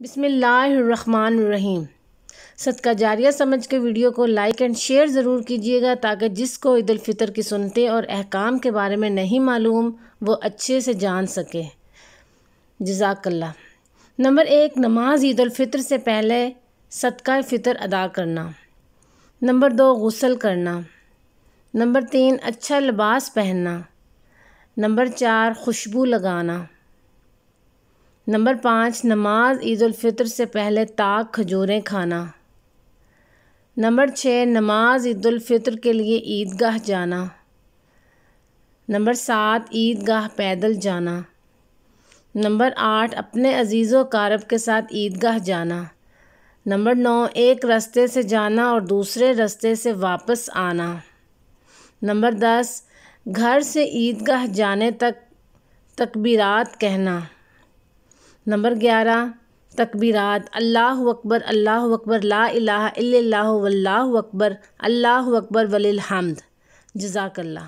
بسم اللہ الرحمن الرحیم۔ صدقہ جاریہ سمجھ کے ویڈیو کو لائک اینڈ شیئر ضرور کیجیے گا تاکہ جس کو عید الفطر کی سنتیں اور احکام کے بارے میں نہیں معلوم وہ اچھے سے جان سکے۔ جزاک اللہ۔ نمبر 1، نماز عید الفطر سے پہلے صدقہ فطر ادا کرنا۔ نمبر 2، غسل کرنا۔ نمبر 3، اچھا لباس پہننا۔ نمبر 4، خوشبو لگانا۔ نمبر 5، نماز عید الفطر سے پہلے تاک کھجوریں کھانا۔ نمبر 6، نماز عید الفطر کے لیے عیدگاہ جانا۔ نمبر 7، عیدگاہ پیدل جانا۔ نمبر 8، اپنے عزیز و اقارب کے ساتھ عیدگاہ جانا۔ نمبر 9، ایک راستے سے جانا اور دوسرے راستے سے واپس آنا۔ نمبر 10، گھر سے عیدگاہ جانے تک تکبیرات کہنا۔ نمبر 11، تکبیرات اللہ اکبر لا الہ الا اللہ واللہ اکبر اللہ اکبر ولی الحمد۔ جزاک اللہ۔